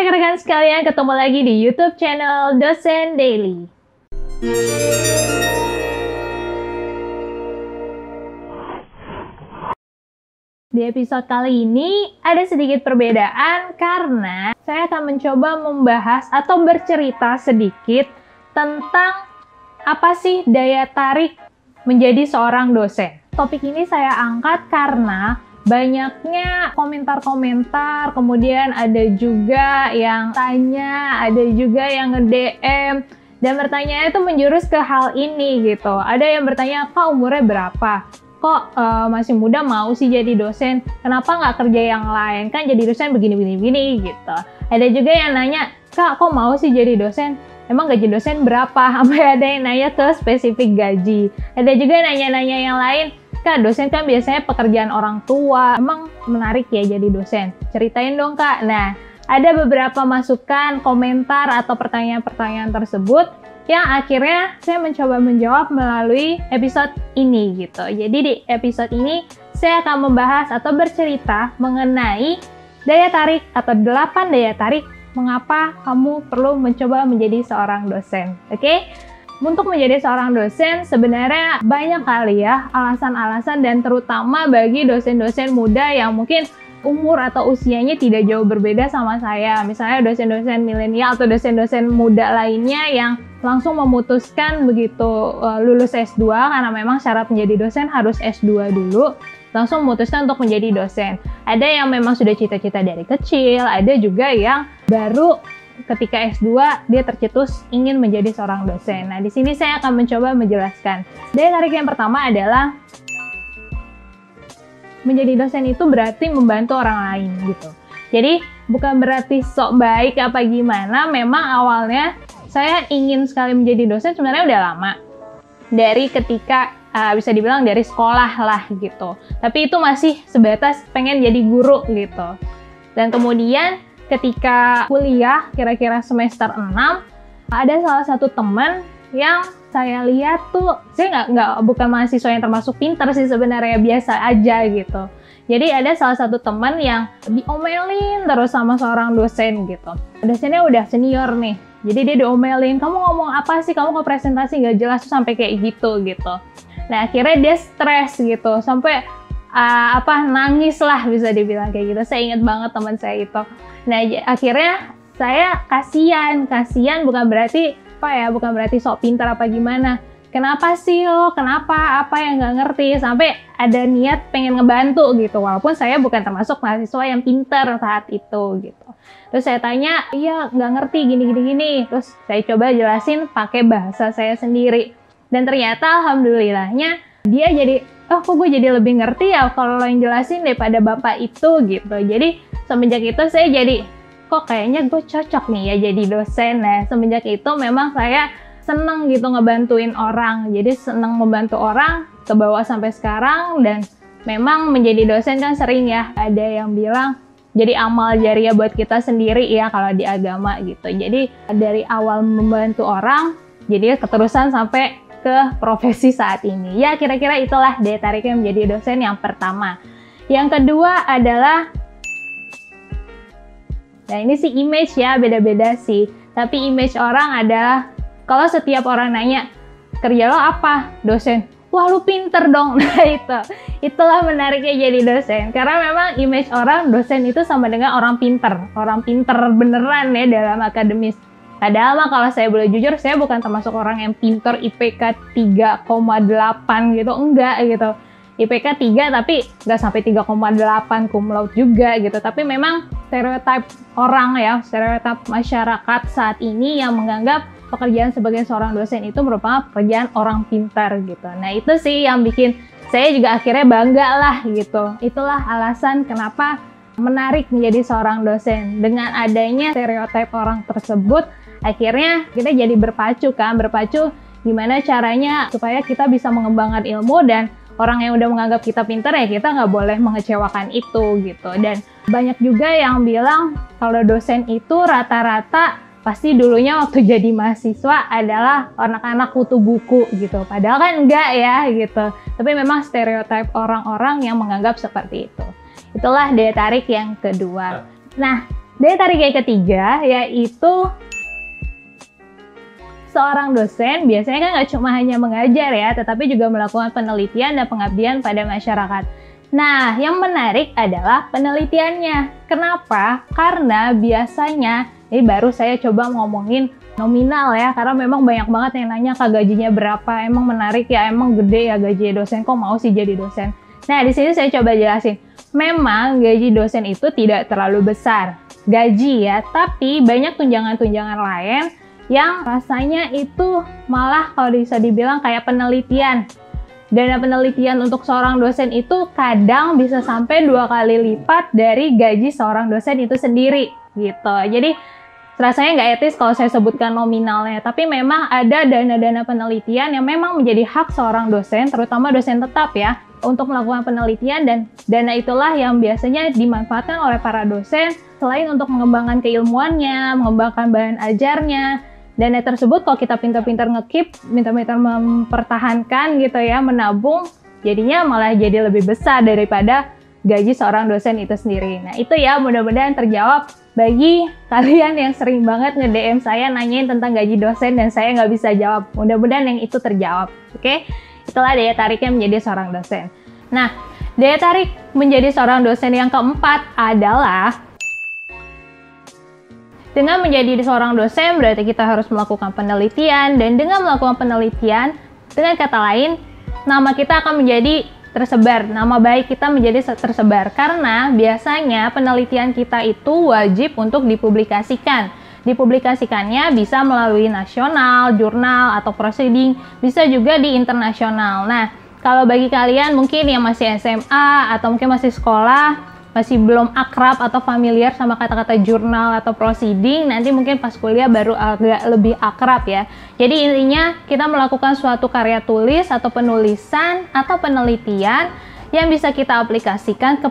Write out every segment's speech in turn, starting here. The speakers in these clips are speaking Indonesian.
rekan-rekan sekalian, ketemu lagi di YouTube channel Dosen Daily. Di episode kali ini ada sedikit perbedaan karena saya akan mencoba membahas atau bercerita sedikit tentang apa sih daya tarik menjadi seorang dosen. Topik ini saya angkat karena banyaknya komentar-komentar, kemudian ada juga yang tanya, ada juga yang nge-DM, dan bertanya itu menjurus ke hal ini gitu. Ada yang bertanya, Kak umurnya berapa? Kok masih muda mau sih jadi dosen? Kenapa nggak kerja yang lain? Kan jadi dosen begini gitu. Ada juga yang nanya, Kak kok mau sih jadi dosen? Emang gaji dosen berapa? Sampai ada yang nanya ke spesifik gaji. Ada juga nanya-nanya yang lain, Kak, dosen kan biasanya pekerjaan orang tua. Emang menarik ya jadi dosen? Ceritain dong, Kak. Nah, ada beberapa masukan, komentar, atau pertanyaan-pertanyaan tersebut yang akhirnya saya mencoba menjawab melalui episode ini gitu. Jadi di episode ini saya akan membahas atau bercerita mengenai daya tarik atau 8 daya tarik mengapa kamu perlu mencoba menjadi seorang dosen. Oke? Untuk menjadi seorang dosen sebenarnya banyak kali ya alasan-alasan, dan terutama bagi dosen-dosen muda yang mungkin umur atau usianya tidak jauh berbeda sama saya. Misalnya dosen-dosen milenial atau dosen-dosen muda lainnya yang langsung memutuskan begitu lulus S2, karena memang syarat menjadi dosen harus S2 dulu, langsung memutuskan untuk menjadi dosen. Ada yang memang sudah cita-cita dari kecil, ada juga yang baru ketika S2 dia tercetus ingin menjadi seorang dosen. Nah, di sini saya akan mencoba menjelaskan. Daya tarik yang pertama adalah menjadi dosen itu berarti membantu orang lain gitu. Jadi bukan berarti sok baik apa gimana, memang awalnya saya ingin sekali menjadi dosen sebenarnya udah lama. Dari ketika bisa dibilang dari sekolah lah gitu. Tapi itu masih sebatas pengen jadi guru gitu. Dan kemudian ketika kuliah kira-kira semester 6 ada salah satu teman yang saya lihat tuh, saya bukan mahasiswa yang termasuk pintar sih sebenarnya, biasa aja gitu. Jadi ada salah satu teman yang diomelin terus sama seorang dosen gitu. Dosennya udah senior nih, jadi dia diomelin, kamu ngomong apa sih, kamu kok presentasi nggak jelas tuh sampai kayak gitu. Nah akhirnya dia stres gitu, sampai nangis lah bisa dibilang kayak gitu. Saya ingat banget teman saya itu. Nah akhirnya saya kasihan bukan berarti sok pintar apa gimana. Kenapa sih lo? Kenapa? Apa yang nggak ngerti? Sampai ada niat pengen ngebantu gitu. Walaupun saya bukan termasuk mahasiswa yang pintar saat itu gitu. Terus saya tanya, iya nggak ngerti gini. Terus saya coba jelasin pakai bahasa saya sendiri. Dan ternyata alhamdulillahnya dia jadi, oh kok gue jadi lebih ngerti ya kalau lo yang jelasin daripada bapak itu gitu. Jadi semenjak itu saya jadi, kok kayaknya gue cocok nih ya jadi dosen. Nah semenjak itu memang saya seneng gitu ngebantuin orang, jadi seneng membantu orang ke bawah sampai sekarang. Dan memang menjadi dosen kan sering ya ada yang bilang jadi amal jariah buat kita sendiri ya kalau di agama gitu. Jadi dari awal membantu orang jadi keterusan sampai ke profesi saat ini ya, kira-kira itulah daya tariknya menjadi dosen yang pertama. Yang kedua adalah, nah ini sih image ya, beda-beda sih. Tapi image orang adalah kalau setiap orang nanya, kerja lo apa? Dosen. Wah lu pinter dong. Nah itulah menariknya jadi dosen. Karena memang image orang dosen itu sama dengan orang pinter. Orang pinter beneran ya dalam akademis. Padahal mah kalau saya boleh jujur, saya bukan termasuk orang yang pinter IPK 3,8 gitu. Enggak gitu. IPK 3 tapi nggak sampai 3,8 cum laude juga gitu. Tapi memang stereotip orang ya, stereotip masyarakat saat ini yang menganggap pekerjaan sebagai seorang dosen itu merupakan pekerjaan orang pintar gitu. Nah itu sih yang bikin saya juga akhirnya bangga lah gitu. Itulah alasan kenapa menarik menjadi seorang dosen. Dengan adanya stereotip orang tersebut, akhirnya kita jadi berpacu gimana caranya supaya kita bisa mengembangkan ilmu, dan orang yang udah menganggap kita pintar ya kita nggak boleh mengecewakan itu gitu. Dan banyak juga yang bilang kalau dosen itu rata-rata pasti dulunya waktu jadi mahasiswa adalah anak-anak kutu buku gitu. Padahal kan enggak ya gitu. Tapi memang stereotip orang-orang yang menganggap seperti itu. Itulah daya tarik yang kedua. Nah, Daya tarik yang ketiga yaitu seorang dosen biasanya kan nggak cuma hanya mengajar ya, tetapi juga melakukan penelitian dan pengabdian pada masyarakat. Nah, yang menarik adalah penelitiannya. Kenapa? Karena biasanya, ini baru saya coba ngomongin nominal ya, karena memang banyak banget yang nanya Kak gajinya berapa, emang menarik ya, emang gede ya gaji dosen, kok mau sih jadi dosen? Nah, di sini saya coba jelasin. Memang gaji dosen itu tidak terlalu besar, gaji ya, tapi banyak tunjangan-tunjangan lain yang rasanya itu malah kalau bisa dibilang kayak penelitian. Dana penelitian untuk seorang dosen itu kadang bisa sampai 2 kali lipat dari gaji seorang dosen itu sendiri gitu. Jadi rasanya nggak etis kalau saya sebutkan nominalnya, tapi memang ada dana-dana penelitian yang memang menjadi hak seorang dosen, terutama dosen tetap ya, untuk melakukan penelitian, dan dana itulah yang biasanya dimanfaatkan oleh para dosen selain untuk mengembangkan keilmuannya, mengembangkan bahan ajarnya. Dana tersebut kalau kita pintar-pintar nge-keep, pintar-pintar mempertahankan gitu ya, menabung, jadinya malah jadi lebih besar daripada gaji seorang dosen itu sendiri. Nah itu ya, mudah-mudahan terjawab bagi kalian yang sering banget nge-DM saya nanyain tentang gaji dosen dan saya nggak bisa jawab. Mudah-mudahan yang itu terjawab, oke? Itulah daya tariknya menjadi seorang dosen. Nah, daya tarik menjadi seorang dosen yang keempat adalah dengan menjadi seorang dosen berarti kita harus melakukan penelitian, dan dengan melakukan penelitian, dengan kata lain, nama kita akan menjadi tersebar, nama baik kita menjadi tersebar, karena biasanya penelitian kita itu wajib untuk dipublikasikan. Dipublikasikannya bisa melalui nasional, jurnal, atau proceeding, bisa juga di internasional. Nah, kalau bagi kalian mungkin yang masih SMA atau mungkin masih sekolah, masih belum akrab atau familiar sama kata-kata jurnal atau proceeding, nanti mungkin pas kuliah baru agak lebih akrab ya. Jadi intinya kita melakukan suatu karya tulis atau penulisan atau penelitian yang bisa kita aplikasikan ke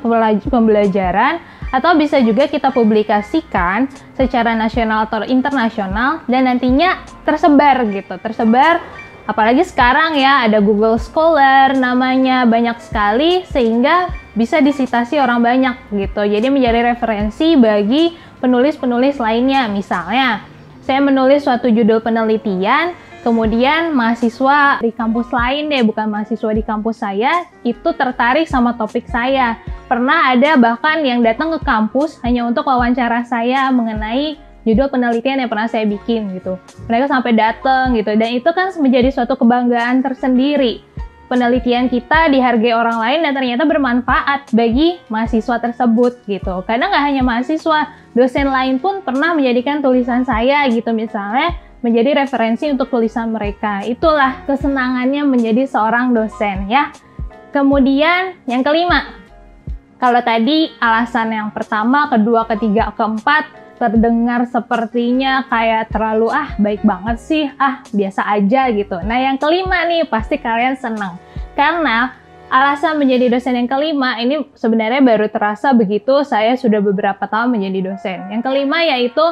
pembelajaran, atau bisa juga kita publikasikan secara nasional atau internasional dan nantinya tersebar gitu, tersebar. Apalagi sekarang ya ada Google Scholar namanya, banyak sekali sehingga bisa disitasi orang banyak gitu. Jadi menjadi referensi bagi penulis-penulis lainnya. Misalnya, saya menulis suatu judul penelitian, kemudian mahasiswa di kampus lain deh, bukan mahasiswa di kampus saya, itu tertarik sama topik saya. Pernah ada bahkan yang datang ke kampus hanya untuk wawancara saya mengenai judul penelitian yang pernah saya bikin gitu. Mereka sampai datang gitu, dan itu kan menjadi suatu kebanggaan tersendiri. Penelitian kita dihargai orang lain dan ternyata bermanfaat bagi mahasiswa tersebut gitu. Kadang nggak hanya mahasiswa, dosen lain pun pernah menjadikan tulisan saya gitu misalnya menjadi referensi untuk tulisan mereka. Itulah kesenangannya menjadi seorang dosen ya. Kemudian yang kelima, kalau tadi alasan yang pertama, kedua, ketiga, keempat terdengar sepertinya kayak terlalu baik banget sih, biasa aja gitu. Nah yang kelima nih pasti kalian senang, karena alasan menjadi dosen yang kelima ini sebenarnya baru terasa begitu saya sudah beberapa tahun menjadi dosen. Yang kelima yaitu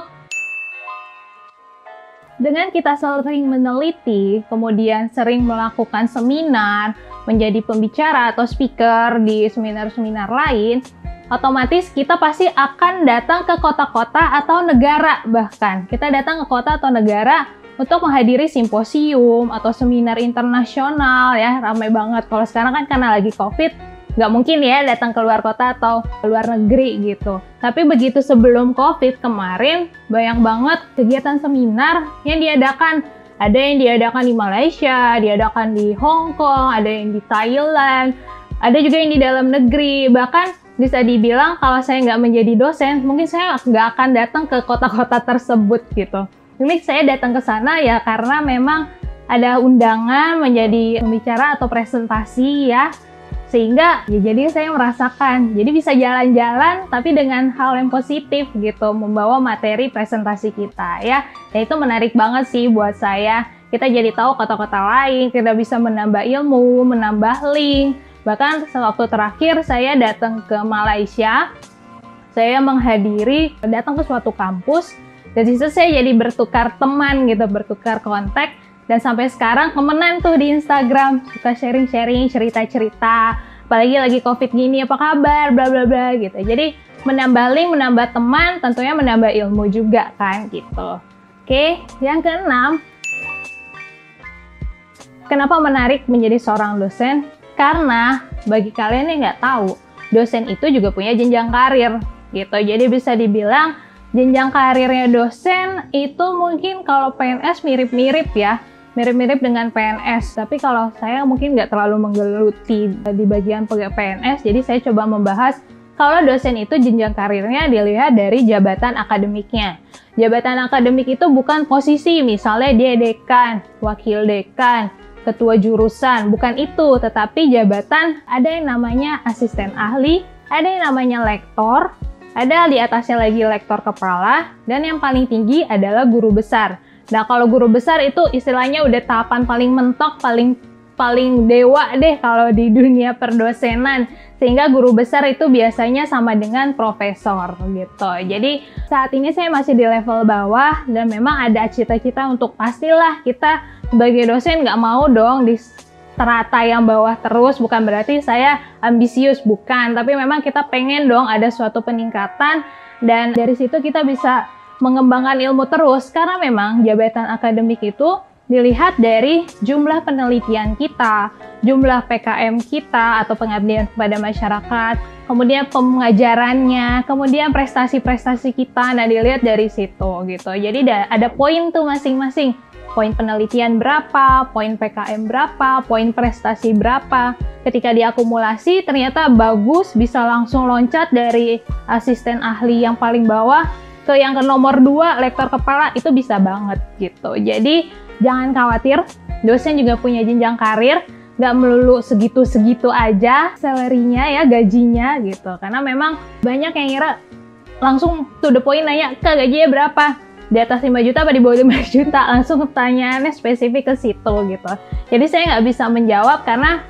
dengan kita sering meneliti, kemudian sering melakukan seminar, menjadi pembicara atau speaker di seminar-seminar lain, otomatis kita pasti akan datang ke kota-kota atau negara, bahkan kita datang ke kota atau negara untuk menghadiri simposium atau seminar internasional ya, ramai banget. Kalau sekarang kan karena lagi COVID, nggak mungkin ya datang ke luar kota atau ke luar negeri gitu. Tapi begitu sebelum COVID kemarin, banyak banget kegiatan seminar yang diadakan. Ada yang diadakan di Malaysia, diadakan di Hong Kong, ada yang di Thailand, ada juga yang di dalam negeri. Bahkan bisa dibilang kalau saya nggak menjadi dosen, mungkin saya nggak akan datang ke kota-kota tersebut gitu. Ini saya datang ke sana ya karena memang ada undangan menjadi pembicara atau presentasi ya. Sehingga ya jadi saya merasakan, jadi bisa jalan-jalan tapi dengan hal yang positif gitu, membawa materi presentasi kita ya. Dan itu menarik banget sih buat saya. Kita jadi tahu kota-kota lain, kita bisa menambah ilmu, menambah link. Bahkan sewaktu terakhir saya datang ke Malaysia, saya datang ke suatu kampus, dan disitu saya jadi bertukar teman gitu, bertukar kontak, dan sampai sekarang temenan tuh di Instagram, suka sharing-sharing cerita-cerita, apalagi lagi COVID gini, apa kabar, bla bla bla gitu. Jadi menambah link, menambah teman, tentunya menambah ilmu juga kan gitu. Oke, yang keenam, kenapa menarik menjadi seorang dosen? Karena bagi kalian yang nggak tahu, dosen itu juga punya jenjang karir gitu. Jadi bisa dibilang jenjang karirnya dosen itu mungkin kalau PNS mirip-mirip ya, mirip-mirip dengan PNS. Tapi kalau saya mungkin nggak terlalu menggeluti di bagian PNS, jadi saya coba membahas kalau dosen itu jenjang karirnya dilihat dari jabatan akademiknya. Jabatan akademik itu bukan posisi, misalnya dia dekan, wakil dekan, ketua jurusan, bukan itu, tetapi jabatan ada yang namanya asisten ahli, ada yang namanya lektor, ada di atasnya lagi lektor kepala, dan yang paling tinggi adalah guru besar. Nah, kalau guru besar itu istilahnya udah tahapan paling mentok, paling dewa deh kalau di dunia perdosenan, sehingga guru besar itu biasanya sama dengan profesor gitu. Jadi saat ini saya masih di level bawah dan memang ada cita-cita untuk pastilah kita sebagai dosen nggak mau dong di strata yang bawah terus, bukan berarti saya ambisius, bukan, tapi memang kita pengen dong ada suatu peningkatan dan dari situ kita bisa mengembangkan ilmu terus karena memang jabatan akademik itu dilihat dari jumlah penelitian kita, jumlah PKM kita atau pengabdian kepada masyarakat, kemudian pengajarannya, kemudian prestasi-prestasi kita, nah dilihat dari situ gitu. Jadi ada poin tuh masing-masing, poin penelitian berapa, poin PKM berapa, poin prestasi berapa. Ketika diakumulasi ternyata bagus, bisa langsung loncat dari asisten ahli yang paling bawah ke yang ke nomor 2, lektor kepala, itu bisa banget gitu. Jadi jangan khawatir, dosen juga punya jenjang karir, nggak melulu segitu-segitu aja salary-nya ya, gajinya gitu. Karena memang banyak yang ngira langsung to the point nanya, Kak gajinya berapa? Di atas 5 juta apa di bawah 5 juta? Langsung pertanyaannya spesifik ke situ gitu. Jadi saya nggak bisa menjawab karena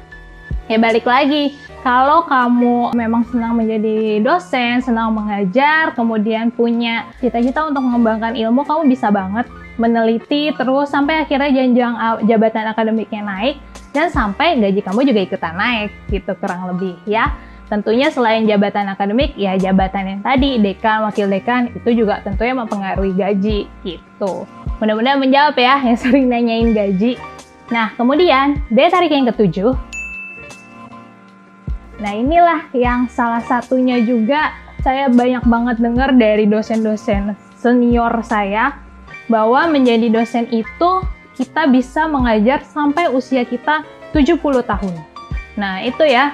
ya balik lagi, kalau kamu memang senang menjadi dosen, senang mengajar, kemudian punya cita-cita untuk mengembangkan ilmu, kamu bisa banget meneliti terus sampai akhirnya jenjang jabatan akademiknya naik dan sampai gaji kamu juga ikutan naik gitu kurang lebih ya. Tentunya selain jabatan akademik ya jabatan yang tadi dekan, wakil dekan itu juga tentunya mempengaruhi gaji gitu. Mudah-mudahan menjawab ya yang sering nanyain gaji. Nah kemudian daya tarik yang ketujuh. Nah inilah yang salah satunya juga saya banyak banget dengar dari dosen-dosen senior saya, bahwa menjadi dosen itu kita bisa mengajar sampai usia kita 70 tahun. Nah itu ya,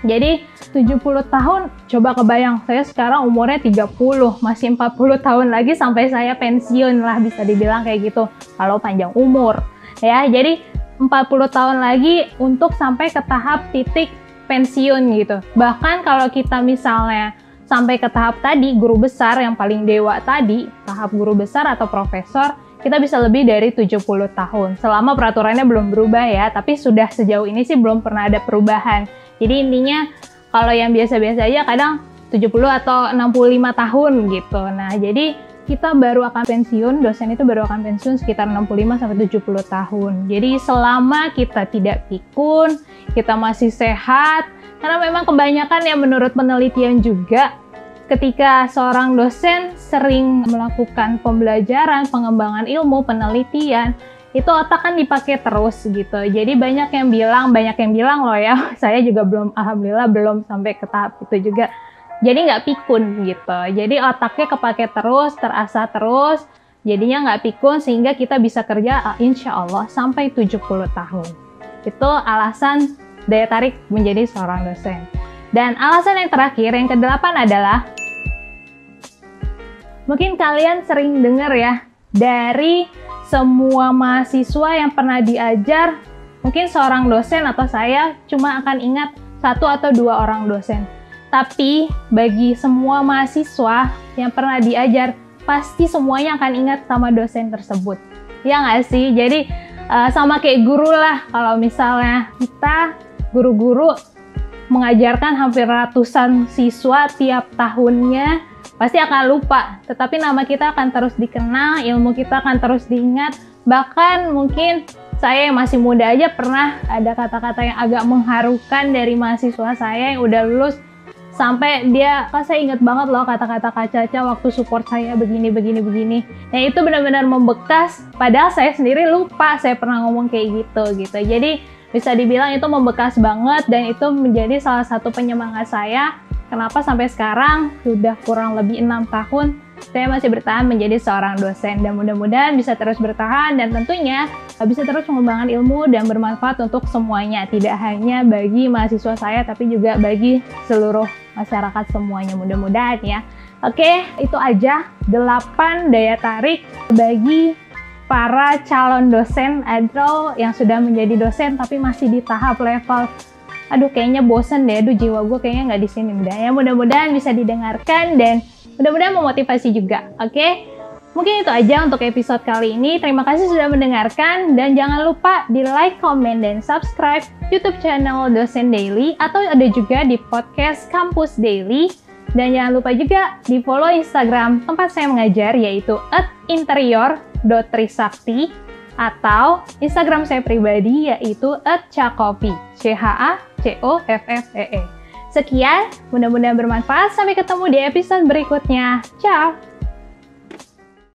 jadi 70 tahun, coba kebayang saya sekarang umurnya 30, masih 40 tahun lagi sampai saya pensiun lah bisa dibilang kayak gitu, kalau panjang umur. Ya, jadi 40 tahun lagi untuk sampai ke tahap titik pensiun gitu. Bahkan kalau kita misalnya sampai ke tahap tadi, guru besar yang paling dewa tadi, tahap guru besar atau profesor, kita bisa lebih dari 70 tahun. Selama peraturannya belum berubah ya, tapi sudah sejauh ini sih belum pernah ada perubahan. Jadi intinya, kalau yang biasa-biasa aja kadang 70 atau 65 tahun gitu. Nah, jadi kita baru akan pensiun, dosen itu baru akan pensiun sekitar 65-70 tahun. Jadi selama kita tidak pikun, kita masih sehat, karena memang kebanyakan yang menurut penelitian juga, ketika seorang dosen sering melakukan pembelajaran, pengembangan ilmu, penelitian, itu otak kan dipakai terus gitu. Jadi banyak yang bilang loh ya, saya juga belum, alhamdulillah belum sampai ke tahap itu juga. Jadi nggak pikun gitu. Jadi otaknya kepake terus, terasah terus, jadinya nggak pikun sehingga kita bisa kerja insya Allah sampai 70 tahun. Itu alasan daya tarik menjadi seorang dosen. Dan alasan yang terakhir, yang ke-8 adalah mungkin kalian sering dengar ya, dari semua mahasiswa yang pernah diajar, mungkin seorang dosen atau saya cuma akan ingat 1 atau 2 orang dosen. Tapi bagi semua mahasiswa yang pernah diajar, pasti semuanya akan ingat sama dosen tersebut. Ya nggak sih? Jadi sama kayak guru lah, kalau misalnya kita guru-guru mengajarkan hampir ratusan siswa tiap tahunnya, pasti akan lupa. Tetapi nama kita akan terus dikenal, ilmu kita akan terus diingat. Bahkan mungkin saya yang masih muda aja pernah ada kata-kata yang agak mengharukan dari mahasiswa saya yang udah lulus Sampai dia, Kak saya ingat banget loh kata-kata Kak Caca waktu support saya begini. Nah itu benar-benar membekas, padahal saya sendiri lupa saya pernah ngomong kayak gitu. Jadi bisa dibilang itu membekas banget dan itu menjadi salah satu penyemangat saya. Kenapa sampai sekarang, sudah kurang lebih 6 tahun, saya masih bertahan menjadi seorang dosen. Dan mudah-mudahan bisa terus bertahan dan tentunya bisa terus mengembangkan ilmu dan bermanfaat untuk semuanya. Tidak hanya bagi mahasiswa saya, tapi juga bagi seluruh masyarakat semuanya, mudah-mudahan ya. Oke, itu aja 8 daya tarik bagi para calon dosen atau yang sudah menjadi dosen tapi masih di tahap level aduh kayaknya bosen deh, jiwa gue kayaknya nggak di sini. Mudah-mudahan bisa didengarkan dan mudah-mudahan memotivasi juga. Oke? Mungkin itu aja untuk episode kali ini. Terima kasih sudah mendengarkan dan jangan lupa di like, comment, dan subscribe YouTube channel Dosen Daily atau ada juga di podcast Kampus Daily. Dan jangan lupa juga di follow Instagram tempat saya mengajar yaitu @interior.trisakti atau Instagram saya pribadi yaitu @cakoffee, CHACOFFEE. Sekian, mudah-mudahan bermanfaat. Sampai ketemu di episode berikutnya. Ciao!